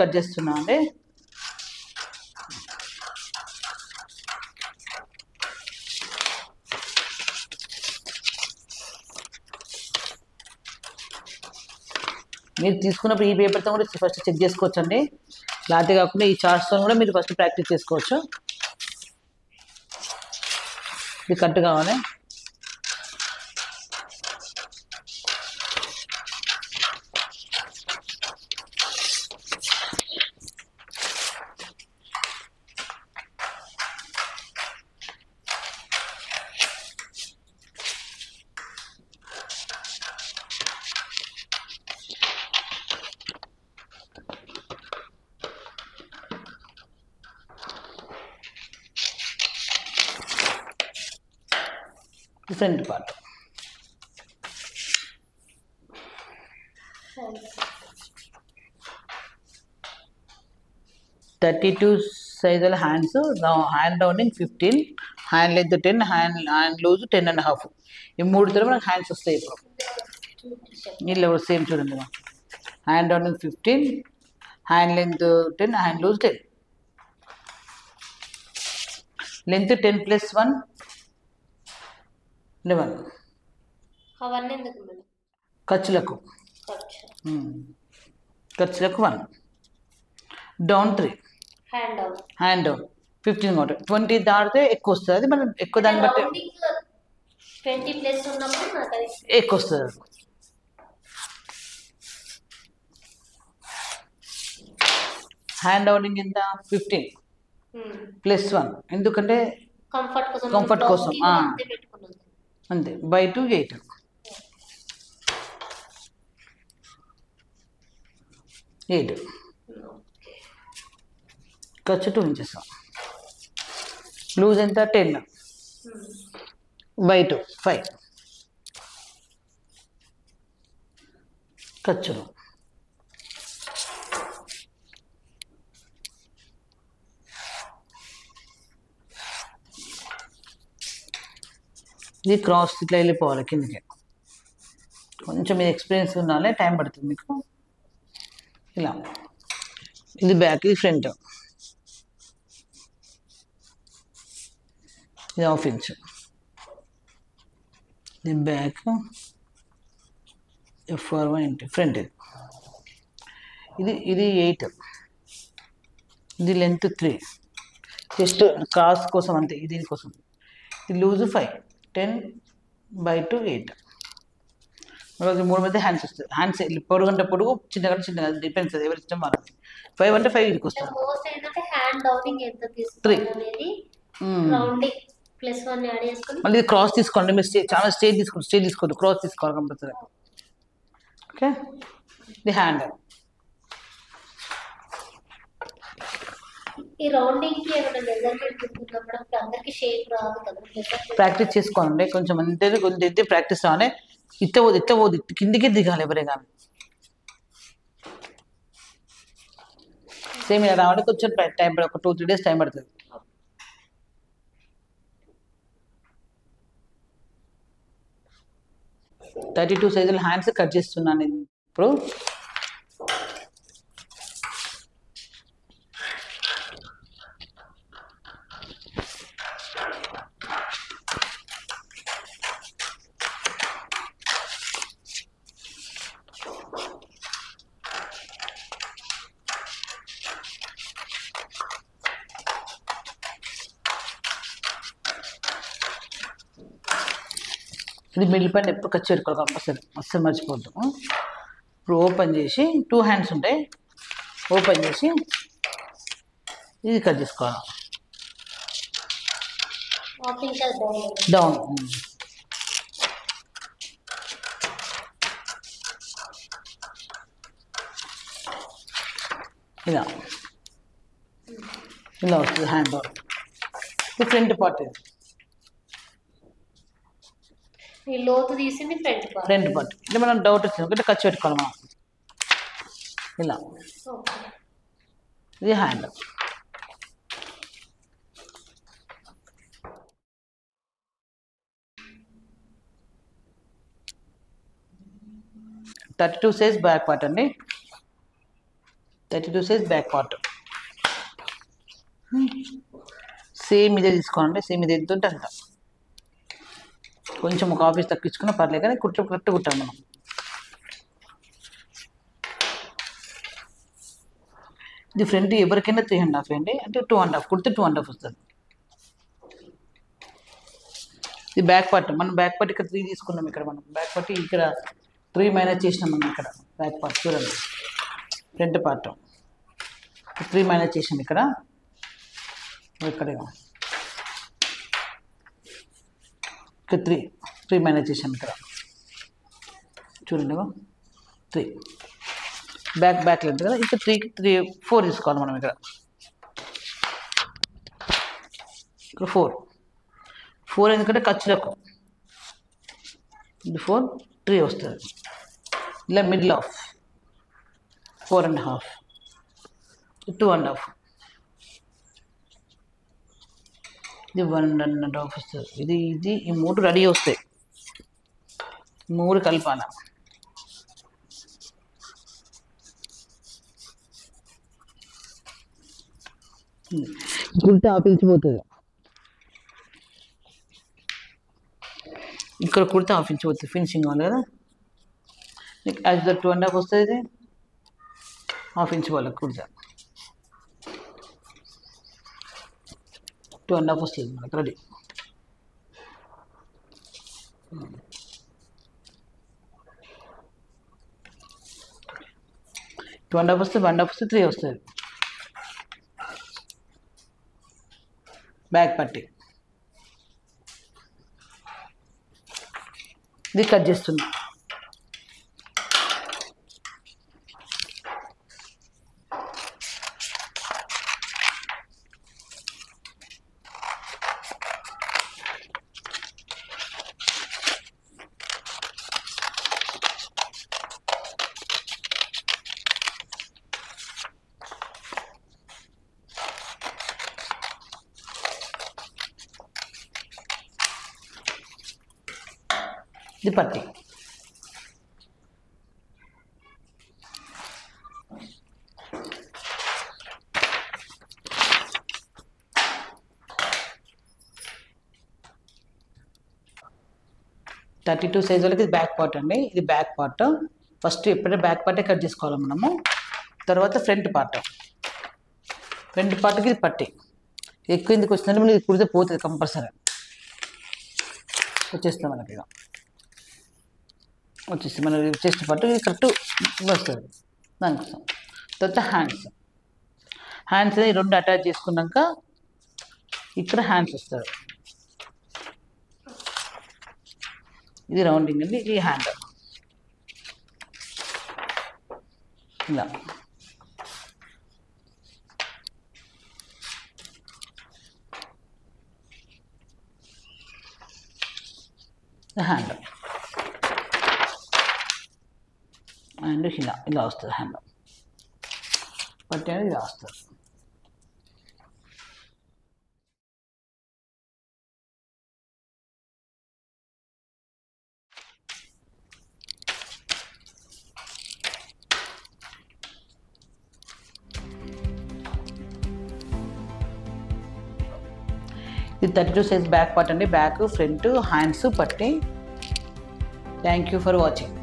Cut చేస్తున్నా అండి. మీరు తీసుకున్నప్పుడు ఈ పేపర్తో కూడా ఫస్ట్ చెక్ చేసుకోవచ్చండి. లాంటి కాకుండా ఈ చార్ట్స్తో కూడా మీరు ఫస్ట్ ప్రాక్టీస్ చేసుకోవచ్చు. ఇది కట్ కావాలి. ఫ్రంట్ పార్ట్ 32 సైజుల hands, hand rounding 15, hand length 10, hand loose 10.5. ఈ మూడుతో మనకు హ్యాండ్స్ వస్తాయి. ఇప్పుడు వీళ్ళు సేమ్ చూడండి. Hand rounding 15, hand length 10, hand loose 10. Length 10 + 1 11. ఖర్చులకు 1. డౌన్ 3, హ్యాండ్ డౌన్ 15 కాబట్టి 20 దాటితే ఎక్కువ వస్తుంది. అది మనం ఎక్కువ దాన్ని బట్టి 20 ప్లస్ ఉన్నప్పుడు ఎక్కువ వస్తుంది. హ్యాండ్ డౌనింగ్ ఎంత 15 + 1, ఎందుకంటే కంఫర్ట్ కోసం అంతే. బై 2 8. ఖర్చు 2 ఇంచెస్. లూజ్ ఎంత 10, బై 2 5. ఖర్చులు ఇది క్రాస్ ఇట్లా వెళ్ళిపోవాలి కిందకి. కొంచెం మీరు ఎక్స్పీరియన్స్ ఉండాలి, టైం పడుతుంది మీకు. ఇలా ఇది బ్యాక్, ఇది ఫ్రంట్. ఇది 1/2 ఇంచ్. ఇది బ్యాక్, F41 ఇంటి ఫ్రంట్. ఇది 8. ఇది లెంత్ 3, జస్ట్ క్రాస్ కోసం అంతే. దీనికోసం ఇది లూజ్ 5, 10 బై 2 8. మనకి 3 మధ్య హ్యాండ్స్ వస్తుంది. హ్యాండ్స్ పొడుగు అంటే పొడుగు, చిన్నగా చిన్నగా డిపెండ్స్, ఎవరి ఇష్టం వాళ్ళకి. 5 అంటే 5 ఇదికి వస్తుంది. 3. మళ్ళీ క్రాస్ తీసుకోండి. మీరు చాలా స్టేజ్ తీసుకోవద్దు, క్రాస్ తీసుకోవాలి కంపల్సరీ. ఓకే, ఇది హ్యాండ్. ప్రాక్టీస్ చేసుకోండి కొంచెం అంతే. కొంచెం అయితే ప్రాక్టీస్ రావాలి. ఇట్టవద్దు కిందికి దిగాలి ఎవరే కానీ. సేమ్ ఇలా రావాలి. కొంచెం టైం పడుతుంది, ఒక 2-3 డేస్ టైం పడుతుంది. $32 సైజుల హ్యాండ్స్ కట్ చేస్తున్నాను ఇప్పుడు. ఇది మిడిల్ పాయింట్ ఎప్పుడు ఖర్చు పెట్టుకోవాలి కంపల్సరీ, అస్సలు మర్చిపోద్దు. ఇప్పుడు ఓపెన్ చేసి 2 హ్యాండ్స్ ఉంటాయి. ఓపెన్ చేసి ఇది కట్ చేసుకోవాలి. డౌన్. ఇలా వస్తుంది హ్యాండ్ డౌన్. ఇది ఫ్రంట్ పార్ట్. ఇది లోతు తీసింది ఫ్రంట్ పార్ట్. ఇది మనం డౌట్ వచ్చింది ఒకటి ఖర్చు పెట్టుకోవాలి మనం. ఇలా ఇది హ్యాండ్. $32 సైజ్ బ్యాక్ పార్ట్ అండి. 32 సైజ్ బ్యాక్ పార్ట్. సేమ్ ఇదే తీసుకోవాలంటే సేమ్ ఇది ఎంత ఉంటే అంత. కొంచెం ఒక ఆఫీస్ తగ్గించుకున్నా పర్లేదు కానీ కరెక్ట్ కుట్టాం మనం. ఇది ఫ్రంట్ ఎవరికైనా 3.5 అండి, అంటే 2.5 కుడితే 2.5 వస్తుంది. ఇది బ్యాక్ పార్ట్. మనం బ్యాక్ పార్ట్ ఇక్కడ 3 తీసుకున్నాం. ఇక్కడ మనం బ్యాక్ పార్ట్ ఇక్కడ 3 మైనస్ చేసినాం మనం. ఇక్కడ బ్యాక్ పార్ట్ చూడండి, ఫ్రంట్ పార్ట్ 3 మైనస్ చేసాం. ఇక్కడ ఇక్కడ 3 మైనస్ చేసాం. ఇక్కడ చూడండి 3 బ్యాక్ లెంత్ కదా. ఇక్కడ 4 తీసుకోవాలి మనం. ఇక్కడ 4 ఎందుకంటే ఖర్చులకు ఇది 4 3 వస్తుంది. ఇలా మిడిల్ ఆఫ్ 4.5 2.5 ఇది 1.5 వస్తుంది. ఇది ఈ 3 రెడీ వస్తాయి. 3 కలపాల. కుడితే ఆపించిపోతుంది. ఇక్కడ కుడితే ఆపించిపోతుంది. ఫినిషింగ్ కావాలి కదా. యాజ్ ద 2.5 వస్తుంది. ఇది ఆపించుకోవాలి. కుడితే 2.5 వస్తుంది మనకు రెడీ. టూ అండ్ హాఫ్ వస్తే 1.5 వస్తే 3 వస్తుంది. బ్యాక్ పట్టి ఇది కట్ చేస్తున్నా. ఇది పట్టి. థర్టీ 2 సైజ్ వాళ్ళకి ఇది బ్యాక్ పార్ట్ అండి. ఇది బ్యాక్ పార్ట్. ఫస్ట్ ఎప్పుడైనా బ్యాక్ పార్టే కట్ చేసుకోవాలి మనము. తర్వాత ఫ్రంట్ పార్ట్కి ఇది పట్టి. ఎక్కువ ఎందుకు వచ్చిందంటే మనం ఇది కుడితే పోతుంది కంపల్సరీ. వచ్చేస్తాం మనకి. ఇక వచ్చేసి మన చెస్ట్ పార్ట్ కరెక్ట్ వస్తుంది దానికోసం. తర్వాత హ్యాండ్స్ 2 అటాచ్ చేసుకున్నాక ఇక్కడ హ్యాండ్స్ వస్తుంది. ఇది రౌండింగ్ అండి. ఈ హ్యాండ్ ఇలా హ్యాండ్ అండ్ ఇలా వస్తుంది. హ్యాండ్ పట్టి అనేది ఇలా వస్తుంది. ఇది 32 సైజ్ బ్యాక్ పార్ట్ అండి. బ్యాక్ ఫ్రంట్ హ్యాండ్స్ పట్టి. Thank you for watching.